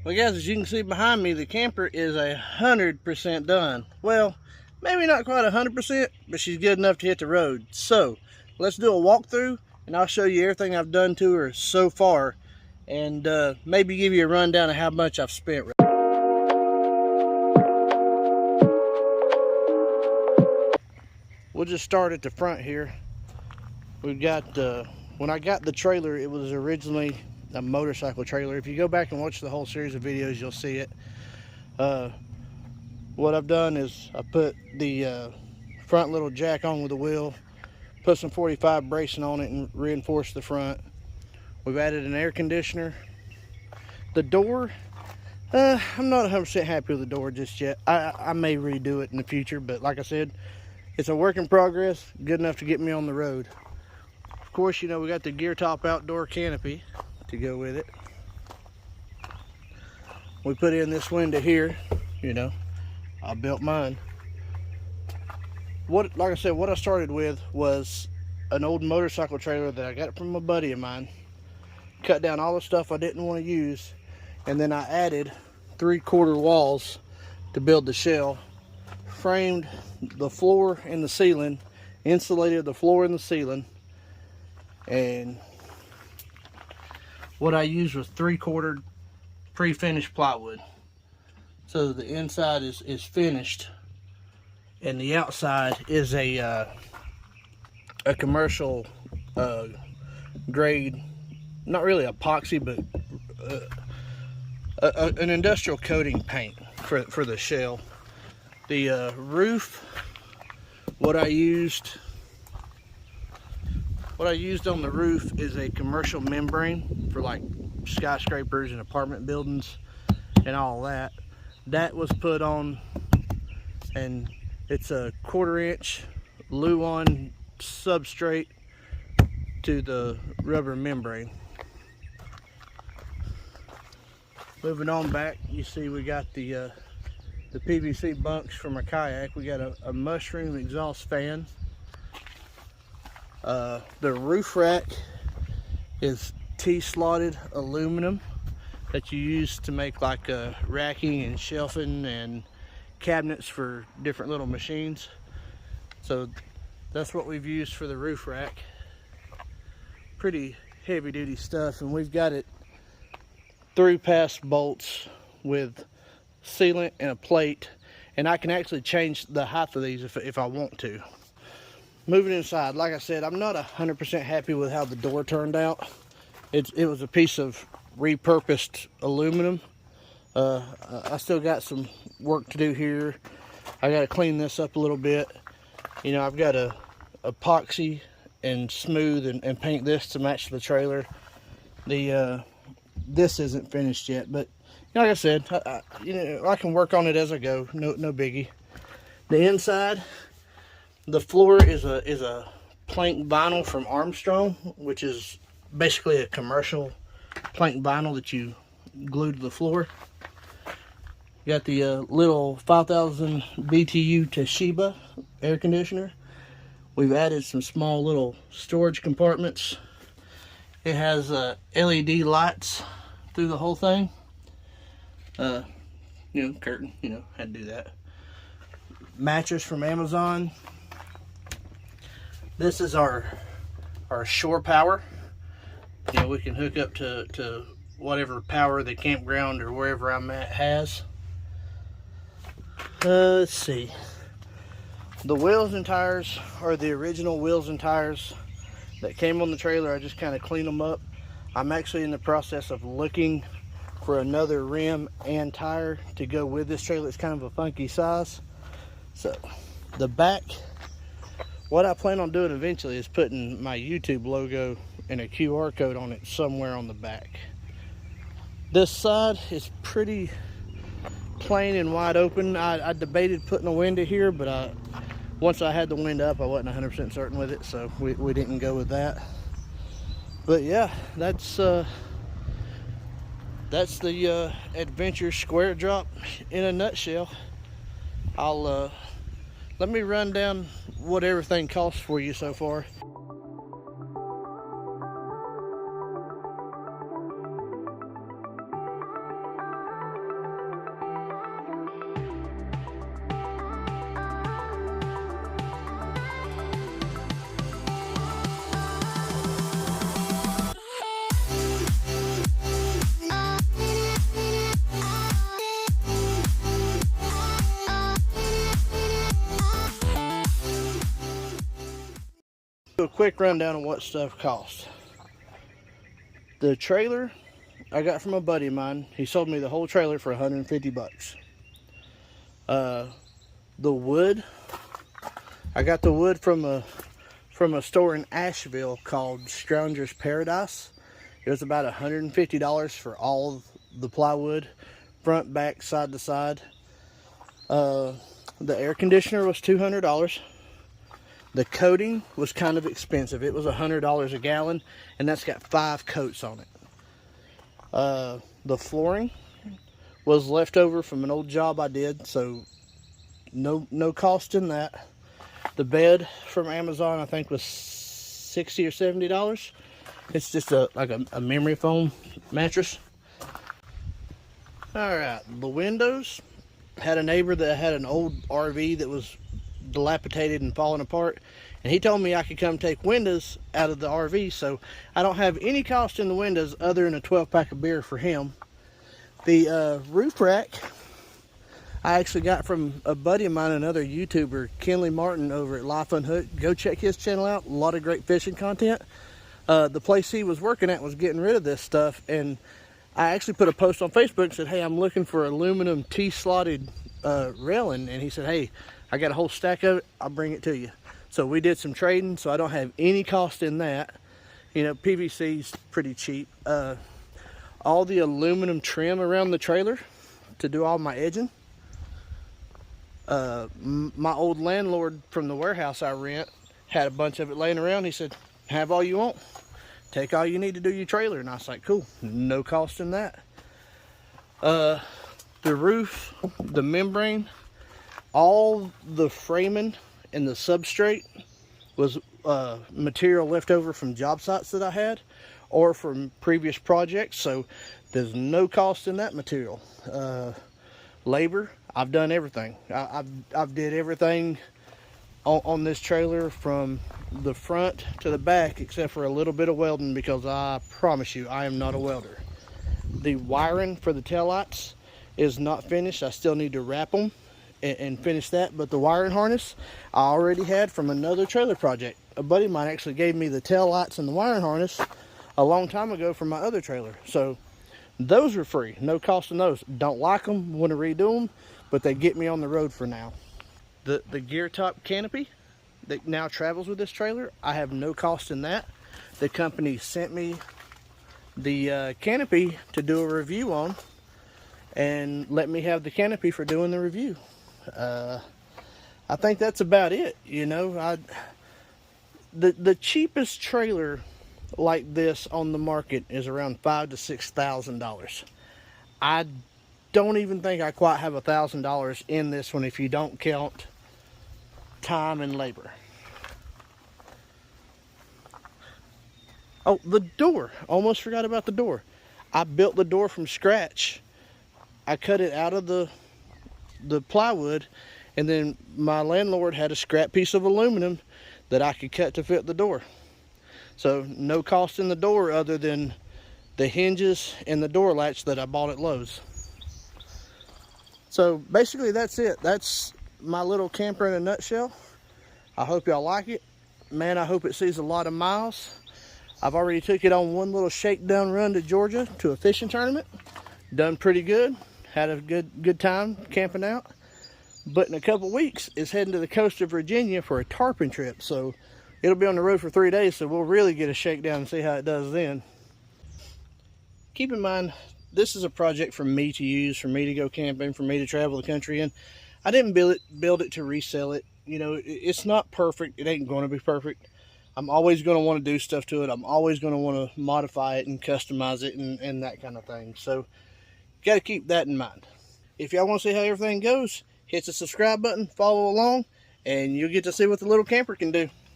Well guys, as you can see behind me, the camper is 100% done. Well, maybe not quite 100%, but she's good enough to hit the road. So let's do a walkthrough and I'll show you everything I've done to her so far, and maybe give you a rundown of how much I've spent. We'll just start at the front here. We've got, when I got the trailer, it was originally a motorcycle trailer. If you go back and watch the whole series of videos, you'll see it. What I've done is I put the front little jack on with the wheel, put some 45 bracing on it and reinforced the front. We've added an air conditioner. The door, I'm not 100% happy with the door just yet. I may redo it in the future, but like I said, it's a work in progress, good enough to get me on the road. Of course, you know, we got the Gear Top outdoor canopy to go with it. We put in this window here, you know, I built mine. Like I said, what I started with was an old motorcycle trailer that I got from a buddy of mine. Cut down all the stuff I didn't want to use, and then I added 3/4 walls to build the shell. Framed the floor and the ceiling, insulated the floor and the ceiling, and what I used was 3/4 pre-finished plywood. So the inside is finished, and the outside is a commercial grade, not really epoxy, but an industrial coating paint for the shell. The roof, what I used on the roof is a commercial membrane for like skyscrapers and apartment buildings and all that. That was put on, and it's a 1/4 inch Luan substrate to the rubber membrane. Moving on back, you see we got the PVC bunks from a kayak. We got a mushroom exhaust fan. The roof rack is T-slotted aluminum that you use to make like racking and shelving and cabinets for different little machines. So that's what we've used for the roof rack. Pretty heavy duty stuff, and we've got it through pass bolts with sealant and a plate, and I can actually change the height of these if I want to. Moving inside, like I said, I'm not 100% happy with how the door turned out. It was a piece of repurposed aluminum. I still got some work to do here. I got to clean this up a little bit. You know, I've got to epoxy and smooth and paint this to match the trailer. This isn't finished yet, but like I said, you know, I can work on it as I go. No biggie. The inside, the floor is a plank vinyl from Armstrong, which is basically a commercial plank vinyl that you glue to the floor. You got the little 5,000 BTU Toshiba air conditioner. We've added some small little storage compartments. It has LED lights through the whole thing. You know, curtain, you know, had to do that. Mattress from Amazon. This is our shore power. You know, we can hook up to whatever power the campground or wherever I'm at has. Let's see. The wheels and tires are the original wheels and tires that came on the trailer. I just kind of cleaned them up. I'm actually in the process of looking for another rim and tire to go with this trailer. It's kind of a funky size. So the back, what I plan on doing eventually is putting my YouTube logo and a QR code on it somewhere on the back. This side is pretty plain and wide open. I debated putting a window here, but once I had the window up, I wasn't 100% certain with it, so we didn't go with that. But yeah, that's the adventure square drop in a nutshell. Let me run down what everything costs for you so far. do a quick rundown of what stuff costs. The trailer I got from a buddy of mine. He sold me the whole trailer for 150 bucks. The wood, I got the wood from a store in Asheville called Scrounger's Paradise. It was about $150 for all of the plywood, front, back, side to side. The air conditioner was $200. The coating was kind of expensive. It was $100 a gallon, and that's got 5 coats on it. The flooring was left over from an old job I did, so no cost in that. The bed from Amazon, I think, was $60 or $70. It's just like a memory foam mattress. All right, the windows. Had a neighbor that had an old RV that was dilapidated and falling apart, and he told me I could come take windows out of the RV, so I don't have any cost in the windows other than a 12-pack of beer for him. The roof rack I actually got from a buddy of mine, another YouTuber, Kenley Martin over at Life Unhooked. Go check his channel out. A lot of great fishing content. The place he was working at was getting rid of this stuff, and I actually put a post on Facebook and said, hey, I'm looking for aluminum T-slotted railing, and he said, hey, I got a whole stack of it, I'll bring it to you. So we did some trading, so I don't have any cost in that. You know, PVC's pretty cheap. All the aluminum trim around the trailer to do all my edging. My old landlord from the warehouse I rent had a bunch of it laying around. He said, have all you want, take all you need to do your trailer. And I was like, cool, no cost in that. The roof, the membrane, all the framing and the substrate was material left over from job sites that I had or from previous projects, so there's no cost in that material. Labor, I've done everything. I've did everything on this trailer from the front to the back except for a little bit of welding, because I promise you I am not a welder. The wiring for the taillights is not finished. I still need to wrap them and finish that, but the wiring harness I already had from another trailer project. A buddy of mine actually gave me the taillights and the wiring harness a long time ago from my other trailer, so those were free, no cost in those. Don't like them, want to redo them, but they get me on the road for now. The gear top canopy that now travels with this trailer, I have no cost in that. The company sent me the canopy to do a review on and let me have the canopy for doing the review. I think that's about it. You know, the cheapest trailer like this on the market is around $5,000 to $6,000. I don't even think I quite have $1,000 in this one if you don't count time and labor. Oh, the door. Almost forgot about the door. I built the door from scratch. I cut it out of the plywood, and then my landlord had a scrap piece of aluminum that I could cut to fit the door. So no cost in the door other than the hinges and the door latch that I bought at Lowe's. So basically that's it. That's my little camper in a nutshell. I hope y'all like it. Man, I hope it sees a lot of miles. I've already took it on one little shakedown run to Georgia to a fishing tournament. Done pretty good. Had a good time camping out. But in a couple weeks, it's heading to the coast of Virginia for a tarpon trip. So it'll be on the road for 3 days, so we'll really get a shakedown and see how it does then. Keep in mind, this is a project for me to use, for me to go camping, for me to travel the country in. I didn't build it to resell it. You know, it's not perfect. It ain't going to be perfect. I'm always going to want to do stuff to it. I'm always going to want to modify it and customize it and that kind of thing. So, got to keep that in mind. If y'all want to see how everything goes, hit the subscribe button, follow along, and you'll get to see what the little camper can do.